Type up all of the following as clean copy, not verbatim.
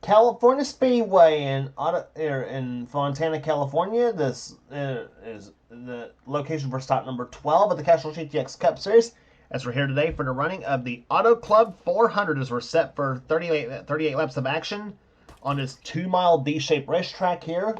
California Speedway in Fontana, California. This is the location for stop number 12 of the Castrol GTX Cup Series. As we're here today for the running of the Auto Club 400, as we're set for 38 laps of action on this 2-mile D-shaped racetrack here.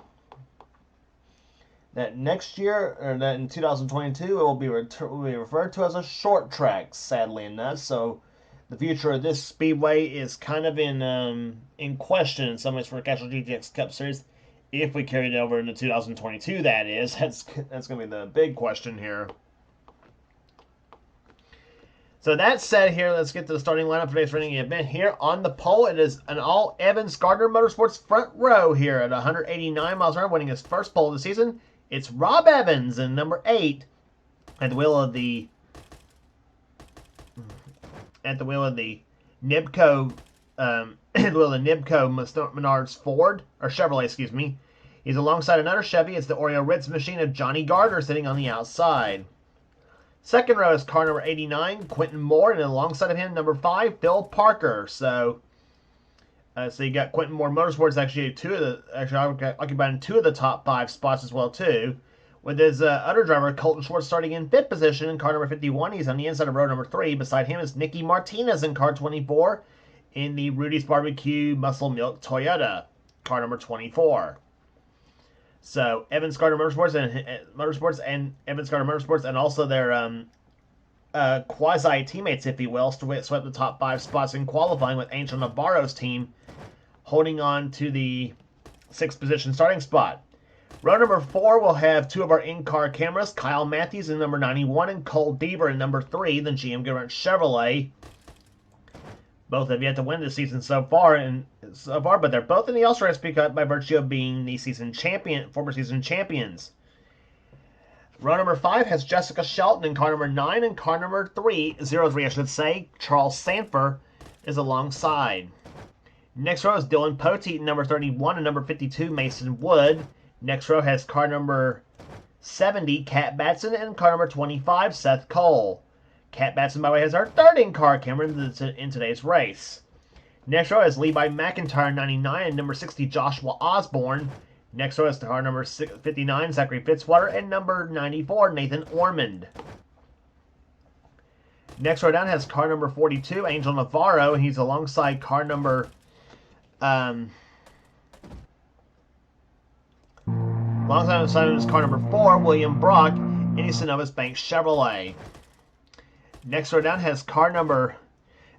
That next year, or that in 2022, it will be referred to as a short track, sadly enough. So the future of this speedway is kind of in question in some ways for the Castrol GTX Cup Series. If we carry it over into 2022, that is. That's going to be the big question here. So that said here, let's get to the starting lineup for today's running event. Here on the pole, it is an all Evans Gardner Motorsports front row here at 189 miles an hour, winning his first pole of the season. It's Rob Evans in number 8 at the wheel of the Nibco Menards Ford or Chevrolet, excuse me. He's alongside another Chevy. It's the Oreo Ritz machine of Johnny Gardner sitting on the outside. Second row is car number 89, Quentin Moore, and alongside of him, number 5, Phil Parker. So you got Quentin Moore Motorsports actually occupying 2 of the top 5 spots as well too, with his other driver Colton Schwartz starting in 5th position in car number 51. He's on the inside of row number 3. Beside him is Nicky Martinez in car 24 in the Rudy's Barbecue Muscle Milk Toyota, car number 24. So Evans Gardner Motorsports and Evans Gardner Motorsports, and also their quasi teammates, if you will, swept the top 5 spots in qualifying, with Angel Navarro's team holding on to the 6th position starting spot. Row number 4 will have 2 of our in-car cameras, Kyle Matthews in number 91 and Cole Deaver in number 3, the GM Garrett Chevrolet. Both have yet to win this season so far, but they're both in the All-Star race by virtue of being the former season champions. Row number 5 has Jessica Shelton in car number 9, and car number 03, I should say, Charles Sanford, is alongside. Next row is Dylan Poteet in number 31 and number 52, Mason Wood. Next row has car number 70, Kat Batson, and car number 25, Seth Cole. Kat Batson, by the way, has our 3rd in-car camera in today's race. Next row is Levi McIntyre, 99, and number 60, Joshua Osborne. Next row is car number 59, Zachary Fitzwater, and number 94, Nathan Ormond. Next row down has car number 42, Angel Navarro, and he's alongside car number alongside his car number 4, William Brock, and he's Synovus Bank Chevrolet. Next row down has car number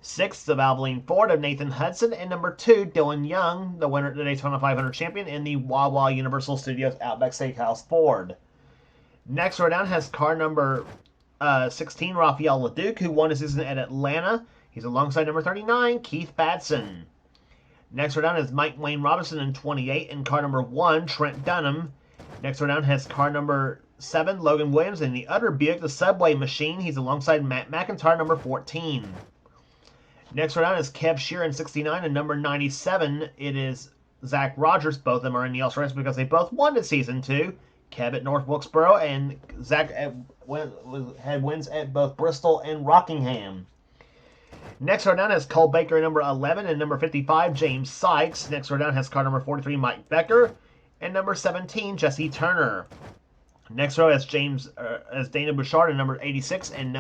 6, the Valvoline Ford of Nathan Hudson, and number 2, Dylan Young, the winner of the Daytona 500 champion in the Wawa Universal Studios Outback Steakhouse Ford. Next row down has car number 16, Rafael LeDuc, who won his season at Atlanta. He's alongside number 39, Keith Batson. Next row down is Mike Wayne Robinson in 28, and car number 1, Trent Dunham. Next row down has car number 7, Logan Williams, and the other Buick, the Subway Machine. He's alongside Matt McIntyre, number 14. Next row down is Kev Sheeran in 69, and number 97, it is Zach Rogers. Both of them are in the All-Star race because they both won in Season 2. Kev at North Wilkesboro, and Zach had wins at both Bristol and Rockingham. Next row down has Cole Baker, number 11, and number 55, James Sykes. Next row down has car number 43, Mike Becker, and number 17, Jesse Turner. Next row has Dana Bouchard in number 86 and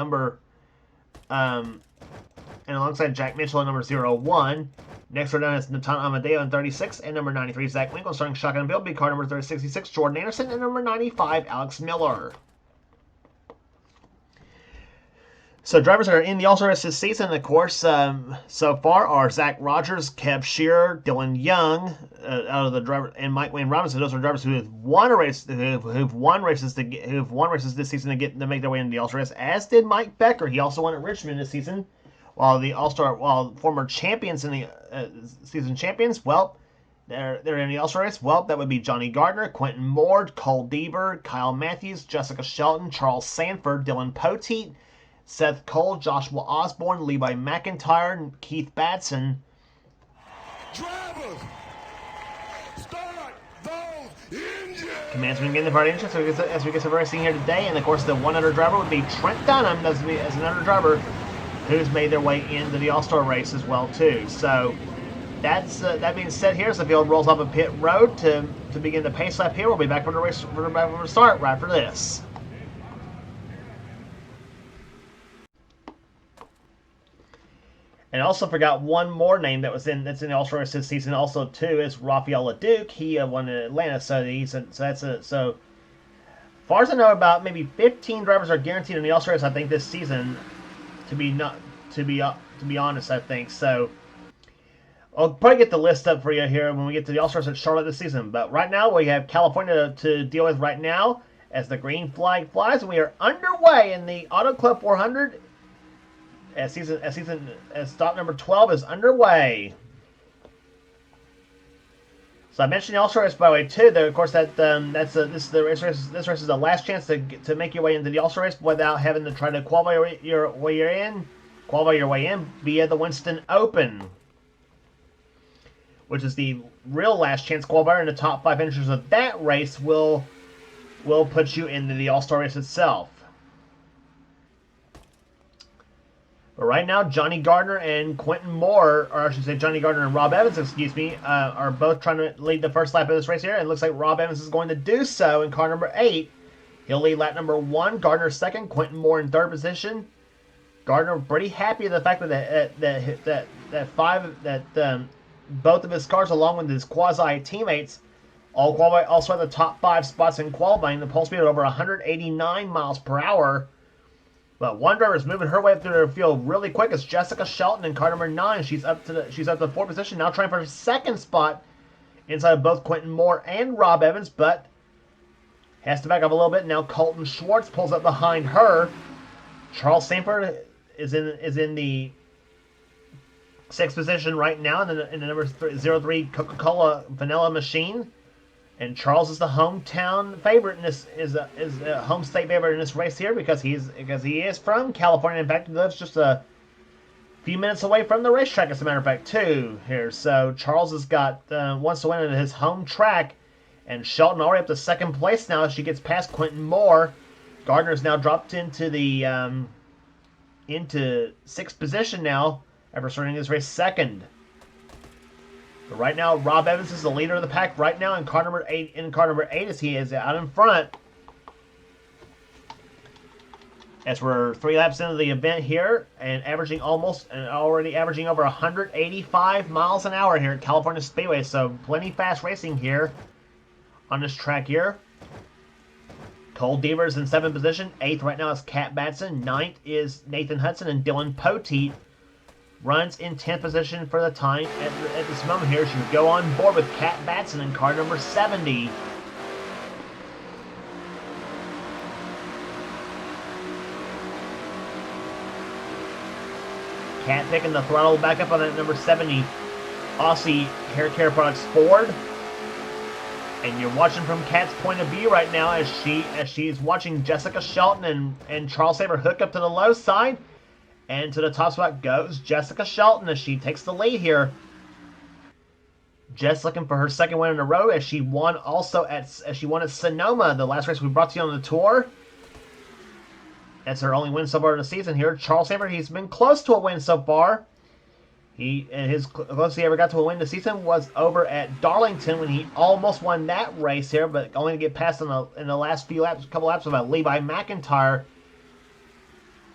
and alongside Jack Mitchell in number 01. Next row down is Natan Amadeo in 36 and number 93, Zach Winkle. Starting shotgun build, be car number 66, Jordan Anderson, and number 95, Alex Miller. So drivers that are in the All-Star race this season, of course, so far are Zach Rogers, Kev Shearer, Dylan Young, out of the driver, and Mike Wayne Robinson. Those are drivers who have won a race, who've won races this season to make their way into the All-Star race. As did Mike Becker. He also won at Richmond this season. While former champions in the season champions, well, they're in the All-Star race. Well, that would be Johnny Gardner, Quentin Moore, Cole Deaver, Kyle Matthews, Jessica Shelton, Charles Sanford, Dylan Poteet, Seth Cole, Joshua Osborne, Levi McIntyre, and Keith Batson. Drivers, start those engines! Commands begin the party engine as we get to racing here today. And of course, the one other driver would be Trent Dunham as another driver who's made their way into the All-Star race as well too. So that's that being said, here as the field rolls off a pit road to begin the pace lap here. We'll be back for the race for the start right after this. And I also forgot one more name that's in the All-Star race this season also too is Rafael Leduc. He won in Atlanta, so far as I know, about maybe 15 drivers are guaranteed in the All-Star race. I think this season, to be honest, I think so. I'll probably get the list up for you here when we get to the All-Stars at Charlotte this season. But right now, we have California to deal with right now as the green flag flies. And we are underway in the Auto Club 400 as stop number 12 is underway. So I mentioned the All-Star race, by the way, too. Of course, this race is the last chance to make your way into the All-Star race without having to try to qualify your way in via the Winston Open, which is the real last chance qualifier, and the top 5 finishers of that race will put you into the All-Star race itself. But right now, Johnny Gardner and Quentin Moore, or I should say Johnny Gardner and Rob Evans, excuse me, are both trying to lead the first lap of this race here. And it looks like Rob Evans is going to do so in car number 8. He'll lead lap number 1, Gardner second, Quentin Moore in third position. Gardner pretty happy with the fact that both of his cars, along with his quasi teammates, all qualify also at the top 5 spots in qualifying. The pole speed at over 189 miles per hour. But one driver is moving her way through the field really quick. It's Jessica Shelton in car number 9. She's up to the 4th position now, trying for her second spot inside of both Quentin Moore and Rob Evans, but has to back up a little bit. Now Colton Schwartz pulls up behind her. Charles Sanford is in the 6th position right now in the number 03 Coca-Cola Vanilla Machine. And Charles is the hometown favorite in this is a home state favorite in this race here because he is from California. In fact, he lives just a few minutes away from the racetrack, as a matter of fact, too. Here, so Charles has got wants to win at his home track, and Shelton already up to 2nd place now as she gets past Quentin Moore. Gardner's now dropped into the into 6th position now after starting this race 2nd. But right now, Rob Evans is the leader of the pack right now in car number 8. As he is out in front. As we're 3 laps into the event here and already averaging over 185 miles an hour here at California Speedway. So plenty fast racing here on this track here. Cole Deaver is in 7th position. 8th right now is Kat Batson. 9th is Nathan Hudson, and Dylan Poteet runs in 10th position for the time at this moment here. She would go on board with Kat Batson in car number 70. Kat picking the throttle back up on that number 70 Aussie Hair Care Products Ford. And you're watching from Kat's point of view right now as she's watching Jessica Shelton and Charles Saber hook up to the low side. And to the top spot goes Jessica Shelton as she takes the lead here. Jess looking for her 2nd win in a row as she won at Sonoma, the last race we brought to you on the tour. That's her only win so far in the season here. Charles Saber, he's been close to a win so far. His closest he ever got to a win this season was over at Darlington when he almost won that race here, but only to get past in the last couple laps of Levi McIntyre.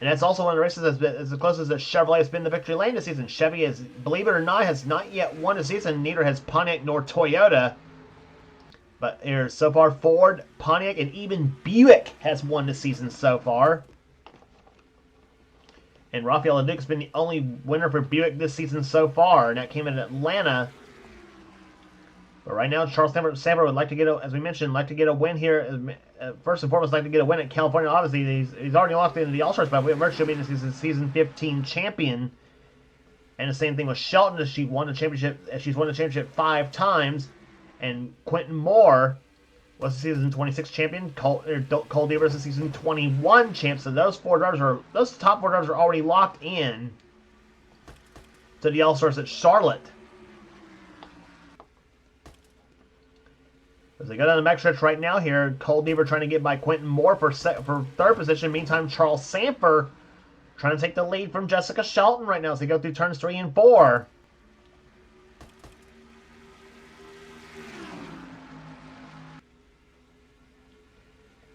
And that's also one of the races that's been as closest that Chevrolet has been to victory lane this season. Chevy, believe it or not, has not yet won a season. Neither has Pontiac nor Toyota. But here, so far, Ford, Pontiac, and even Buick has won this season so far. And Rafael Leduc has been the only winner for Buick this season so far, and that came in Atlanta. But right now, Charles Saber would like to get a win here. First and foremost, like to get a win at California. Obviously, he's already locked into the All-Stars, but Merckx should be the season 15 champion. And the same thing with Shelton, as she's won the championship 5 times. And Quentin Moore was the season 26 champion. Cole Deaver was the season 21 champ. So those top 4 drivers are already locked in to the All-Stars at Charlotte. As they go down the backstretch right now here, Cole Deaver trying to get by Quentin Moore for 3rd position. Meantime, Charles Sanford trying to take the lead from Jessica Shelton right now as they go through turns 3 and 4.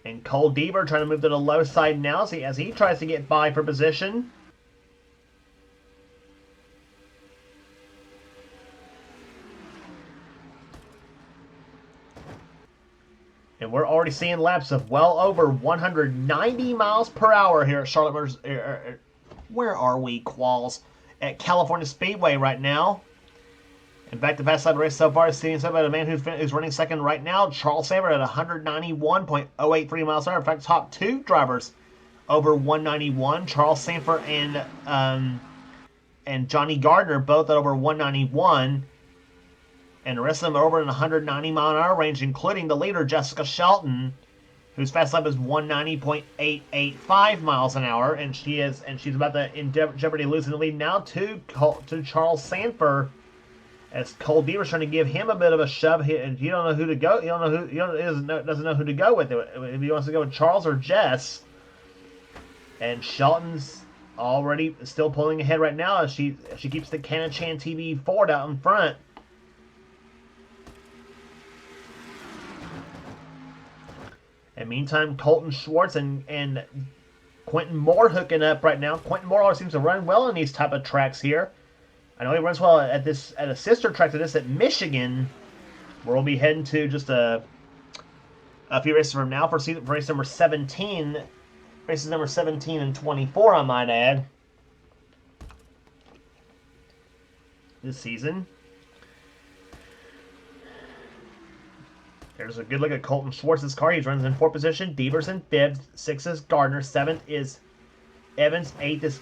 And Cole Deaver trying to move to the low side now as he tries to get by for position. And we're already seeing laps of well over 190 miles per hour here at Charlotte Motors. Where are we, Qualls? At California Speedway right now. In fact, the fast lap of the race so far is seen by the man who's running second right now, Charles Saver, at 191.083 miles per hour. In fact, top two drivers over 191, Charles Sanford and Johnny Gardner, both at over 191. And the rest of them are over in the 190 mile an hour range, including the leader, Jessica Shelton, whose fast lap is 190.885 miles an hour, and she's about to in jeopardy losing the lead now to Charles Sanford, as Cole Deaver's trying to give him a bit of a shove here, and you don't know who to go. Doesn't know who to go with it. If he wants to go with Charles or Jess, and Shelton's already still pulling ahead right now as she keeps the Canon-Chan TV Ford out in front. And meantime, Colton Schwartz and Quentin Moore hooking up right now. Quentin Moore always seems to run well on these type of tracks here. I know he runs well at a sister track to this at Michigan, where we'll be heading to just a few races from now for race number 17. Races number 17 and 24, I might add, this season. There's a good look at Colton Schwartz's car. He runs in 4th position. Deaver's in 5th. 6th is Gardner. 7th is Evans. 8th is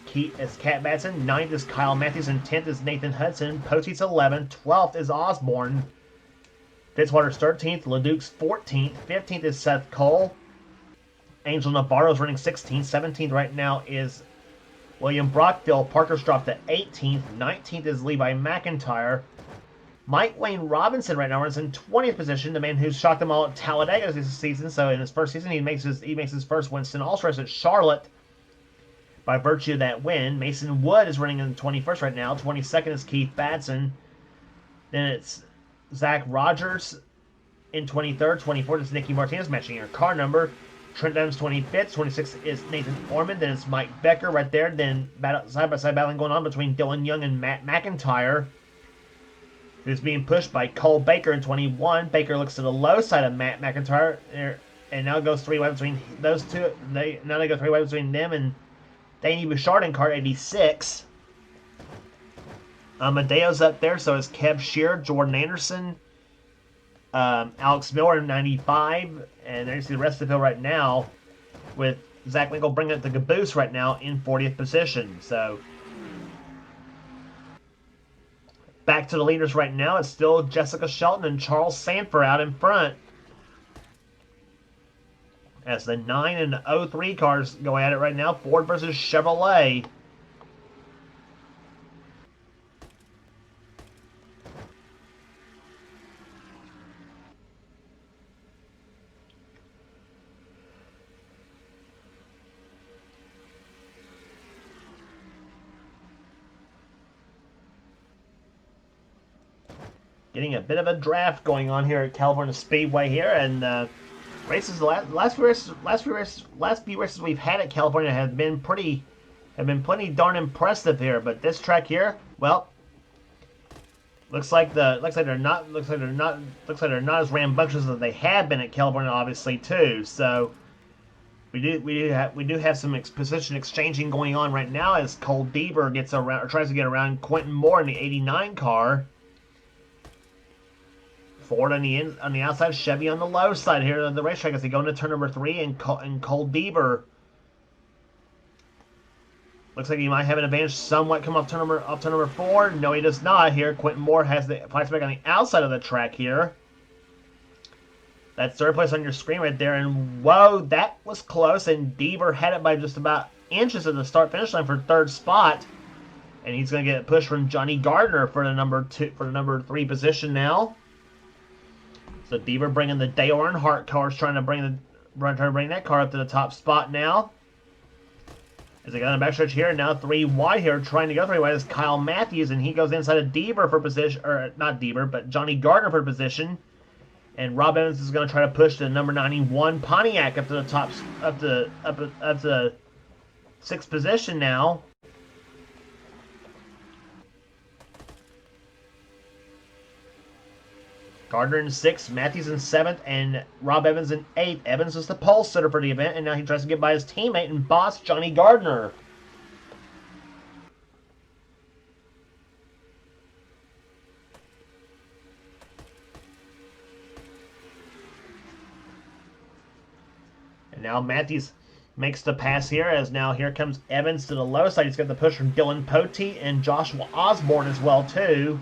Cat Batson. 9th is Kyle Matthews. And 10th is Nathan Hudson. Potte's 11th. 12th is Osborne. Fitzwater's 13th. LeDuc's 14th. 15th is Seth Cole. Angel Navarro's running 16th. 17th right now is William Brockville. Parker's dropped to 18th. 19th is Levi McIntyre. Mike Wayne Robinson right now runs in 20th position, the man who's shocked them all at Talladega this season. So in his first season, he makes his first Winston All-Star race at Charlotte by virtue of that win. Mason Wood is running in 21st right now. 22nd is Keith Batson. Then it's Zach Rogers in 23rd. 24th is Nicky Martinez, matching your car number. Trent Adams 25th. 26th is Nathan Orman. Then it's Mike Becker right there. Then side-by-side battling going on between Dylan Young and Matt McIntyre, who's being pushed by Cole Baker in 21. Baker looks to the low side of Matt McIntyre, and now goes three-way between those two. They go three-way between them and Danny Bouchard in car 86. Amadeo's up there, so is Kev Shearer, Jordan Anderson, Alex Miller in 95, and there you see the rest of the field right now, with Zach Winkle bringing it to caboose right now in 40th position. So back to the leaders right now. It's still Jessica Shelton and Charles Sanford out in front, as the 9 and 03 cars go at it right now. Ford versus Chevrolet. Getting a bit of a draft going on here at California Speedway here, and races. Last few races we've had at California have been pretty darn impressive here. But this track here, well, looks like they're not as rambunctious as they have been at California, obviously too. So we do have some position exchanging going on right now as Cole Deaver gets around, or tries to get around Quentin Moore in the 89 car. Ford on the outside, Chevy on the low side here on the racetrack as they go into turn number 3, and Cole Deaver looks like he might have an advantage somewhat come off turn number 4. No, he does not here. Quentin Moore has the flashback on the outside of the track here. That's third place on your screen right there, and whoa, that was close, and Deaver had it by just about inches at the start-finish line for third spot, and he's going to get a push from Johnny Gardner for the number 3 position now. So Deaver bringing the Dale Earnhardt cars, trying to bring that car up to the top spot now. As they got a backstretch here, now 3 wide here, trying to go 3 wide is Kyle Matthews, and he goes inside of Deaver for position, or not Deaver, but Johnny Gardner for position. And Rob Evans is going to try to push the number 91 Pontiac up to the top, up to 6th position now. Gardner in 6th, Matthews in 7th, and Rob Evans in 8th. Evans was the pole sitter for the event, and now he tries to get by his teammate and boss, Johnny Gardner. And now Matthews makes the pass here, as now here comes Evans to the low side. He's got the push from Dylan Poteet and Joshua Osborne as well, too.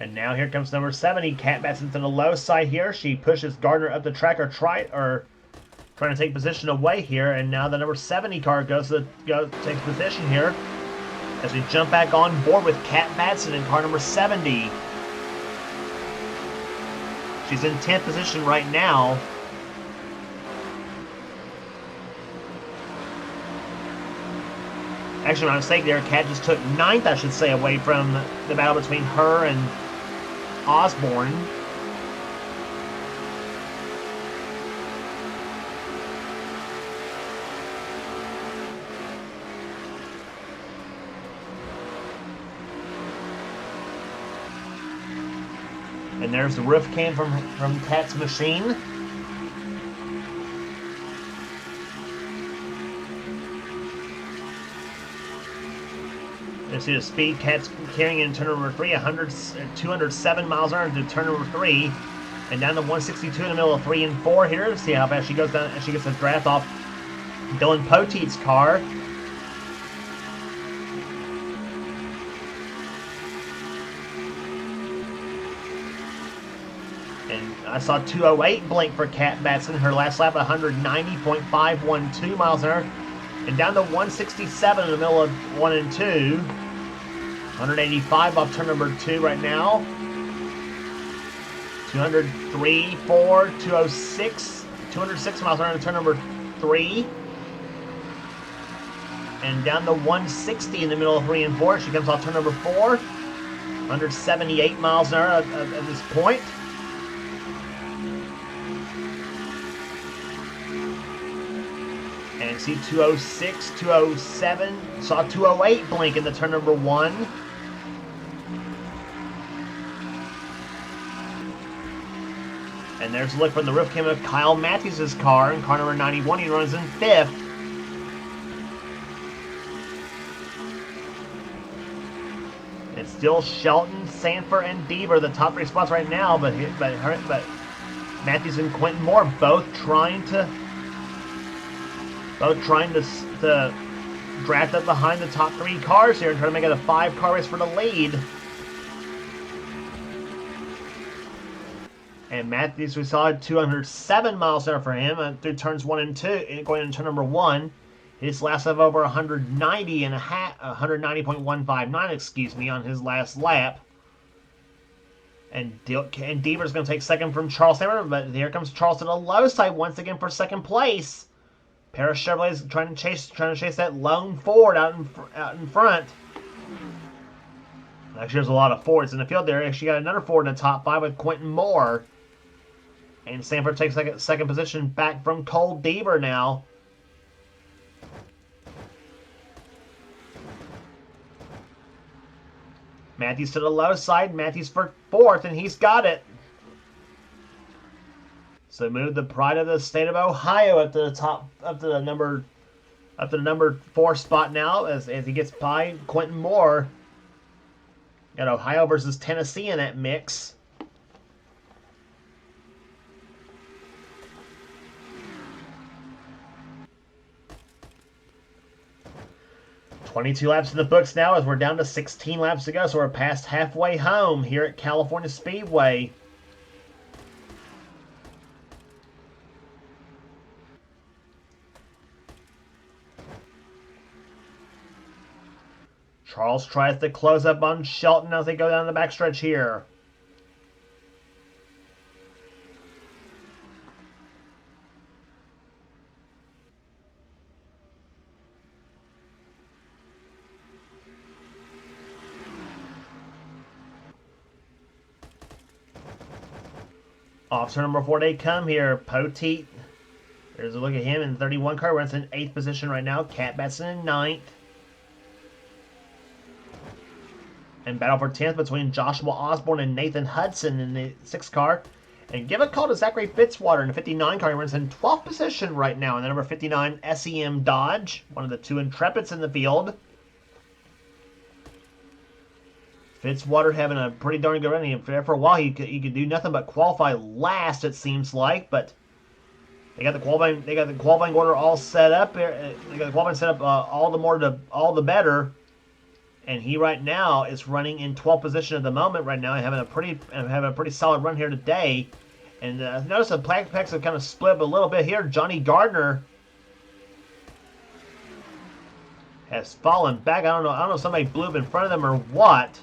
And now here comes number 70, Kat Batson to the low side here. She pushes Gardner up the track, trying to take position away here. And now the number 70 car takes position here as we jump back on board with Kat Batson in car number 70. She's in 10th position right now. Actually, my mistake there. Kat just took 9th, I should say, away from the battle between her and Osborne. And there's the roof cam from Kat's machine. You see the speed Kat's carrying in turn number 3, 207 miles an hour into turn number 3, and down to 162 in the middle of 3 and 4 here. See how fast she goes down as she gets the draft off Dylan Poteet's car. And I saw 208 blink for Kat Batson. Her last lap, 190.512 miles an hour. And down to 167 in the middle of 1 and 2. 185 off turn number 2 right now. 203, 4, 206. 206 miles an hour in turn number 3. And down to 160 in the middle of 3 and 4. She comes off turn number 4. 178 miles an hour at this point. And see 206, 207, saw 208 blink in the turn number 1. And there's a look from the roof cam of Kyle Matthews' car, in car number 91. He runs in 5th. It's still Shelton, Sanford, and Deaver, the top 3 spots right now, but Matthews and Quentin Moore both trying to draft up behind the top 3 cars here and try to make it a 5-car race for the lead. And Matthews, we saw 207 miles an hour for him through turns 1 and 2, and going into turn number 1. His last lap over 190.159, excuse me, on his last lap. And Deaver's going to take second from Charles Hammer, but here comes Charles to the low side once again for second place. Paris Chevrolet is trying to chase that lone Ford out in front. Actually, there's a lot of Fords in the field there. Actually, got another Ford in the top 5 with Quentin Moore. And Sanford takes second position back from Cole Deaver now. Matthews to the low side. Matthews for 4th, and he's got it. So move the pride of the state of Ohio up to the top, up to the number 4 spot now as he gets by Quentin Moore. Got Ohio versus Tennessee in that mix. "22 laps in the books now as we're down to 16 laps to go, so we're past halfway home here at California Speedway. Charles tries to close up on Shelton as they go down the backstretch here. Off turn number 4 they come here. Poteet. There's a look at him in 31 car. We're in 8th position right now. Cat Batson in 9th. And battle for 10th between Joshua Osborne and Nathan Hudson in the 6th car. And give a call to Zachary Fitzwater in the 59 car. He runs in 12th position right now in the number 59 SEM Dodge. One of the 2 Intrepids in the field. Fitzwater having a pretty darn good run. For a while, he could do nothing but qualify last, it seems like. But they got the qualifying order all set up. They got the qualifying set up all the better. And he right now is running in 12th position at the moment. Right now, having a pretty solid run here today. And notice the packs have kind of split up a little bit here. Johnny Gardner has fallen back. I don't know if somebody blew up in front of them or what.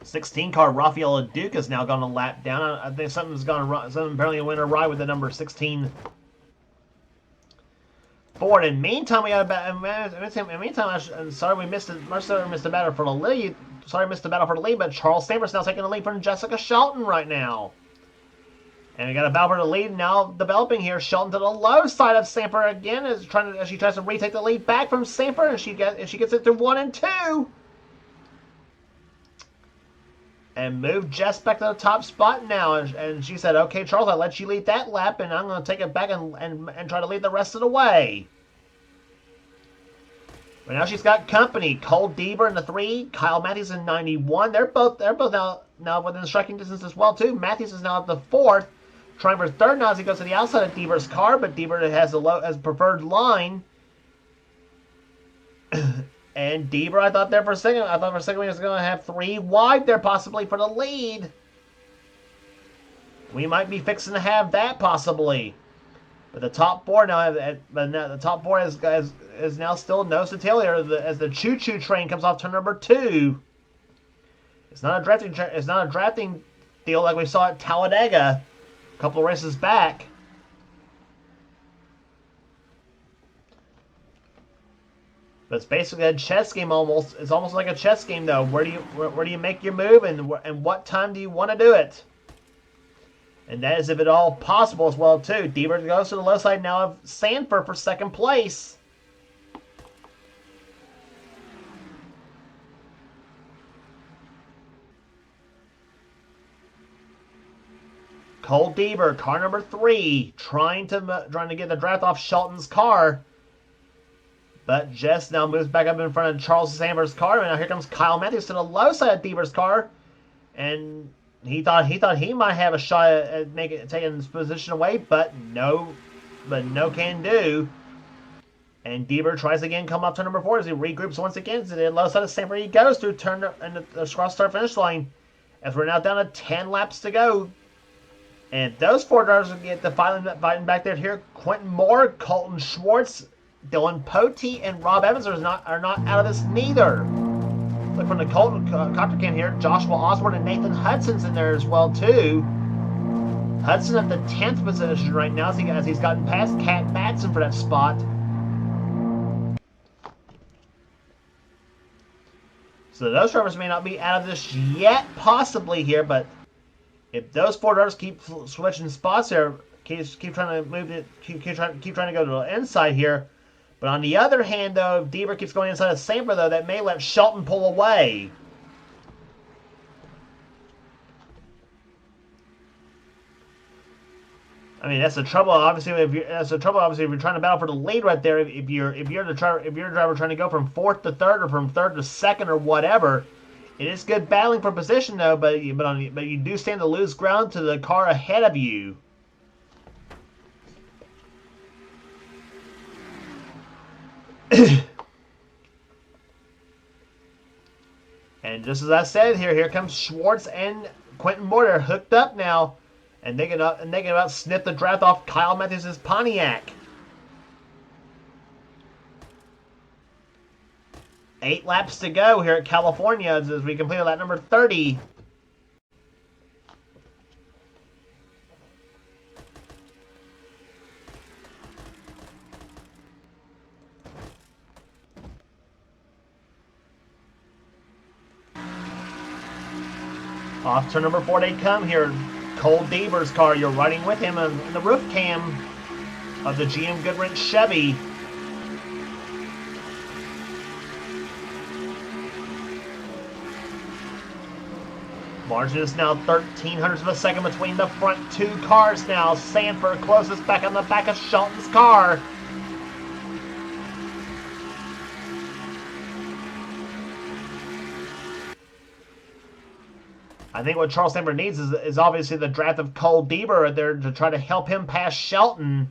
16 car Rafael Duke has now gone a lap down. I think something apparently went awry with the number 16 Ford. In meantime, we got sorry we missed it. Much sorry we missed the battle for the lead. Sorry, missed the battle for the lead. But Charles Stamper's now taking the lead from Jessica Shelton right now. And we got a battle for the lead now developing here. Shelton to the low side of Stamper again as she tries to retake the lead back from Stamper, and she gets it through 1 and 2. And move Jess back to the top spot now. And she said, okay, Charles, I'll let you lead that lap, and I'm going to take it back and try to lead the rest of the way. But now she's got company. Cole Deaver in the 3, Kyle Matthews in 91. They're both now within striking distance as well, too. Matthews is now at the 4th. Trying for 3rd now as he goes to the outside of Deaver's car, but Deaver has a preferred line. And Deaver, I thought for a second he was going to have 3 wide there possibly for the lead. We might be fixing to have that possibly. But the top 4 now, the top 4 is now still nose to tail here as the choo-choo train comes off turn number 2. It's not a drafting deal like we saw at Talladega a couple of races back. But it's basically a chess game almost. It's almost like a chess game though. Where do you make your move and what time do you want to do it? And that is if at all possible as well too. Deaver goes to the low side now of Sanford for 2nd place. Cole Deaver, car number 3, trying to get the draft off Shelton's car. But Jess now moves back up in front of Charles Samber's car. And now here comes Kyle Matthews to the low side of Deaver's car. And he thought he might have a shot at taking his position away, but no can do. And Deaver tries again, come up to number 4 as he regroups once again. To the low side of Samper he goes through turn and the cross start finish line. As we're now down to 10 laps to go. And those 4 drivers will get the fighting back there here. Quentin Moore, Colton Schwartz, Dylan Poteet, and Rob Evans are not out of this neither. Look from the Colton copter cam here. Joshua Osborne and Nathan Hudson's in there as well too. Hudson at the 10th position right now as he's gotten past Cat Batson for that spot. So those drivers may not be out of this yet, possibly here, but if those 4 drivers keep switching spots here, keep trying to move it, keep trying to go to the inside here. But on the other hand, though, if Deaver keeps going inside of Samper, though, that may let Shelton pull away. I mean, that's the trouble. Obviously, if you're trying to battle for the lead right there. If you're a driver trying to go from 4th to 3rd or from 3rd to 2nd or whatever, it is good battling for position though. But you do stand to lose ground to the car ahead of you. And just as I said, here comes Schwartz and Quentin Moore hooked up now, and they can about snip the draft off Kyle Matthews' Pontiac. 8 laps to go here at California as we complete lap number 30. Off turn number 4 they come here. Cole Deaver's car. You're riding with him in the roof cam of the GM Goodwrench Chevy. Margin is now 0.13 of a second between the front two cars now. Sanford closest back on the back of Shelton's car. I think what Charles Sanford needs is obviously the draft of Cole Deaver there to try to help him pass Shelton.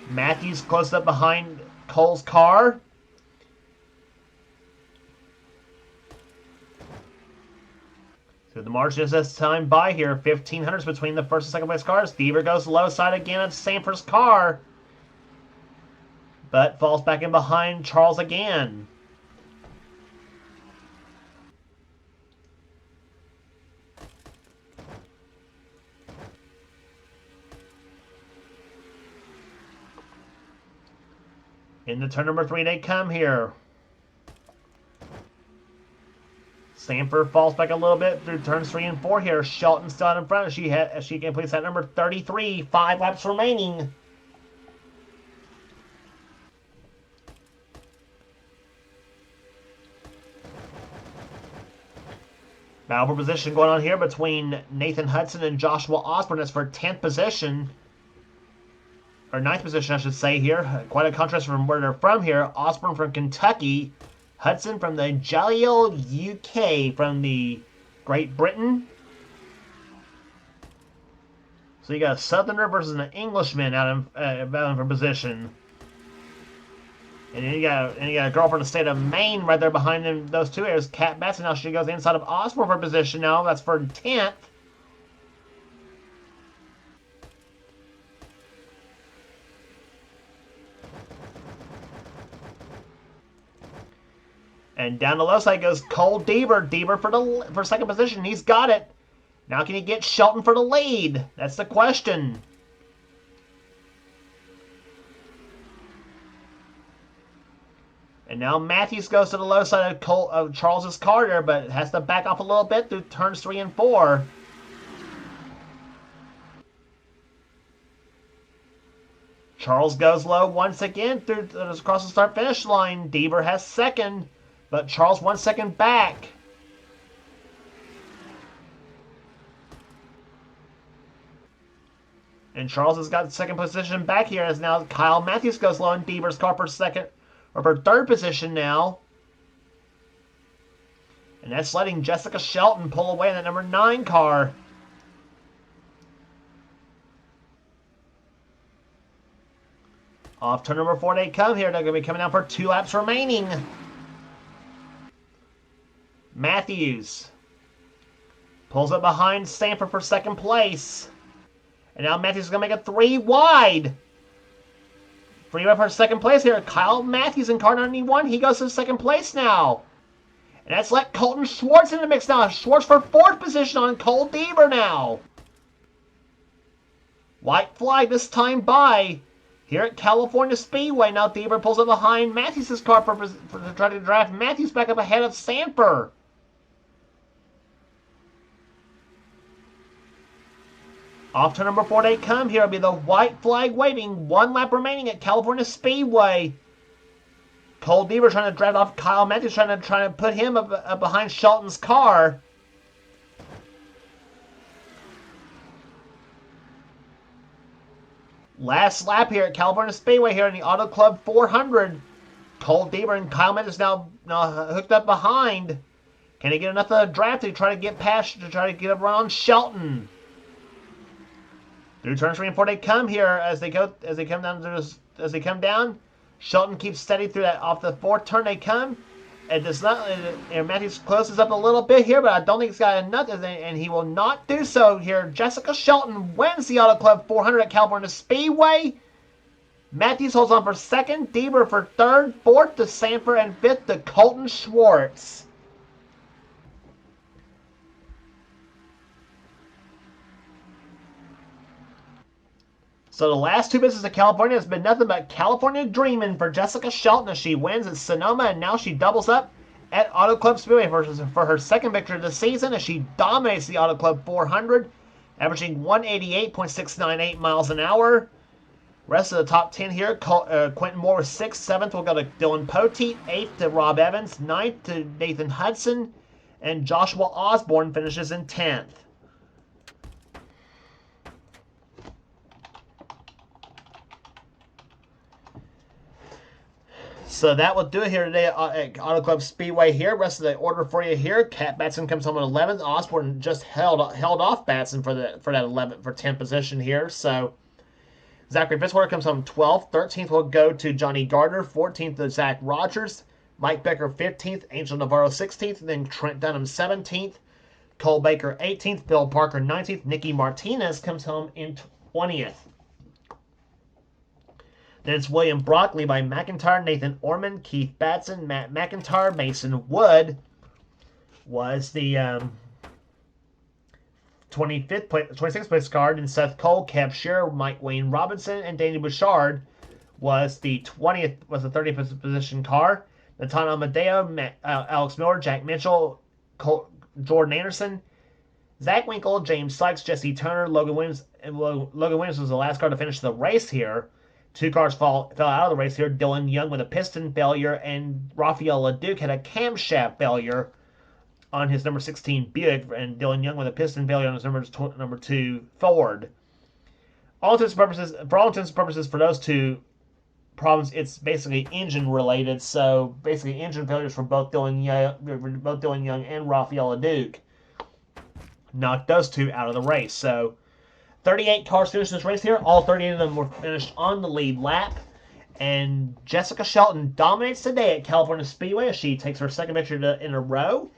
Matthews close up behind Cole's car. So the margin is this time by here. 0.15 between the first and second place cars. Deaver goes low side again of Sanford's car. But falls back in behind Charles again. Into turn number 3 they come here. Sanford falls back a little bit through turns 3 and 4 here. Shelton still out in front. She completes that number 33. 5 laps remaining. Battle for position going on here between Nathan Hudson and Joshua Osborne. That's for 10th position. Or 9th position, I should say here. Quite a contrast from where they're from here. Osborne from Kentucky. Hudson from the jolly old UK, from the Great Britain. So you got a Southerner versus an Englishman out in for position. And then you got a girl from the state of Maine right there behind them. Those two areas. Kat Batson. Now she goes inside of Osborne for position now. That's for 10th. And down the low side goes Cole Deaver. Deaver for second position. He's got it. Now can he get Shelton for the lead? That's the question. And now Matthews goes to the low side of Charles's car there, but has to back off a little bit through turns 3 and 4. Charles goes low once again across the start-finish line. Deaver has second. But Charles 1 second back. And Charles has got second position back here as now Kyle Matthews goes low in Deaver's car for third position now. And that's letting Jessica Shelton pull away in that number 9 car. Off turn number 4 they come here. They're going to be coming down for 2 laps remaining. Matthews pulls up behind Sanford for second place. And now Matthews is going to make it 3 wide. 3 wide for second place here. Kyle Matthews in car 91. He goes to second place now. And that's let Colton Schwartz in the mix now. Schwartz for 4th position on Cole Deaver now. White flag this time by here at California Speedway. Now Deaver pulls up behind Matthews' car to try to draft Matthews back up ahead of Sanford. Off to number 4 they come here. It'll be the white flag waving. 1 lap remaining at California Speedway. Cole Deaver trying to draft off Kyle Matthews, trying to put him up behind Shelton's car. Last lap here at California Speedway here in the Auto Club 400. Cole Deaver and Kyle Matthews now hooked up behind. Can he get enough of the draft to try to get past, to try to get a run on Shelton? Through turns 3 and 4 they come here as they come down. Shelton keeps steady through that off the 4th turn they come. It does not. And Matthews closes up a little bit here, but I don't think he's got enough, and he will not do so here. Jessica Shelton wins the Auto Club 400 at California Speedway. Matthews holds on for second. Deaver for third. Fourth to Sanford, and fifth to Colton Schwartz. So the last 2 misses of California has been nothing but California dreaming for Jessica Shelton as she wins at Sonoma, and now she doubles up at Auto Club Speedway for her second victory of the season as she dominates the Auto Club 400, averaging 188.698 miles an hour. Rest of the top 10 here, Quentin Moore was 6th. 7th will go to Dylan Poteet. 8th to Rob Evans. 9th to Nathan Hudson. And Joshua Osborne finishes in 10th. So that will do it here today at Auto Club Speedway here. Rest of the order for you here. Cat Batson comes home at 11th. Osborne just held off Batson for that 10th position here. So Zachary Fitzwater comes home 12th. 13th will go to Johnny Gardner. 14th to Zach Rogers. Mike Becker 15th. Angel Navarro 16th. Then Trent Dunham 17th. Cole Baker 18th. Bill Parker 19th. Nicky Martinez comes home in 20th. Then it's William Broccoli by McIntyre, Nathan Orman, Keith Batson, Matt McIntyre, Mason Wood was the 26th place card, and Seth Cole, Kev Shearer, Mike Wayne Robinson, and Danny Bouchard was the 30th position car. Nathan Amadeo, Alex Miller, Jack Mitchell, Jordan Anderson, Zach Winkle, James Sykes, Jesse Turner, Logan Williams. And Logan Williams was the last car to finish the race here. 2 cars fell out of the race here. Dylan Young with a piston failure, and Rafael LeDuc had a camshaft failure on his number 16 Buick, and Dylan Young with a piston failure on his number 2 Ford. For all intents and purposes, for those 2 problems, it's basically engine related. So basically, engine failures for both Dylan Young and Rafael LeDuc knocked those 2 out of the race. So 38 cars finished this race here. All 38 of them were finished on the lead lap. And Jessica Shelton dominates today at California Speedway as she takes her second victory in a row.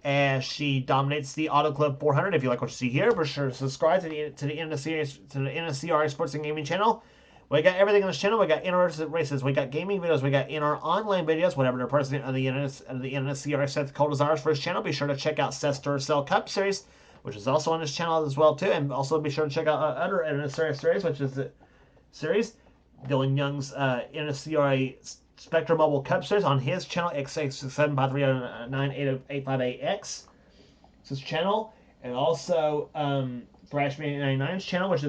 As she dominates the Auto Club 400. If you like what you see here, be sure to subscribe to the NNSCRA Sports and Gaming channel. We got everything on this channel. We got interesting races. We got gaming videos. We got in our online videos. Whatever the president of the NNSCRA Seth Cole desires for his channel, be sure to check out Seth's Duracell Cup Series, which is also on his channel as well too, and also be sure to check out other NNSCRA series, which is the series Dylan Young's NNSCRA Spectre Mobile Cup Series on his channel X675398858X. It's his channel, and also Thrashman89's channel, which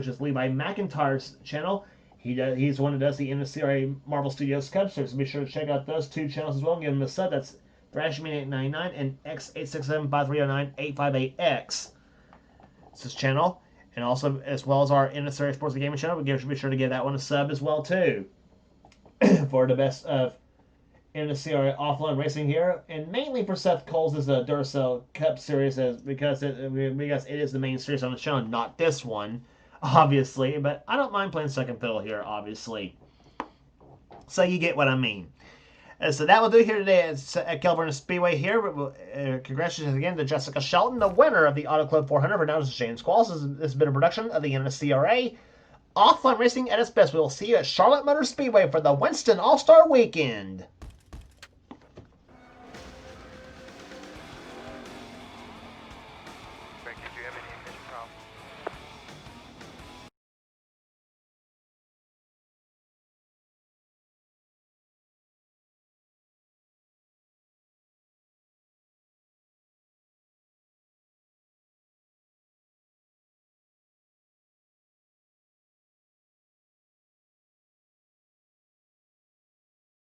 is Levi McIntyre's channel. He's the one who does the NNSCRA Marvel Studios Cup Series. So be sure to check out those 2 channels as well and give them a sub. That's Thrashman899 and X86753098858X. It's his channel. And also, as well as our NNSCRA Sports and Gaming channel, be sure to give that one a sub as well, too. For the best of NNSCRA offline racing here. And mainly for Seth Cole's is the Duracell Cup Series, because it is the main series on the channel, not this one, obviously. But I don't mind playing second fiddle here, obviously. So you get what I mean. So that will do it here today at California Speedway here. Congratulations again to Jessica Shelton, the winner of the Auto Club 400. For now, this is James Qualls. This has been a production of the NNSCRA. Offline racing at its best. We will see you at Charlotte Motor Speedway for the Winston All-Star Weekend.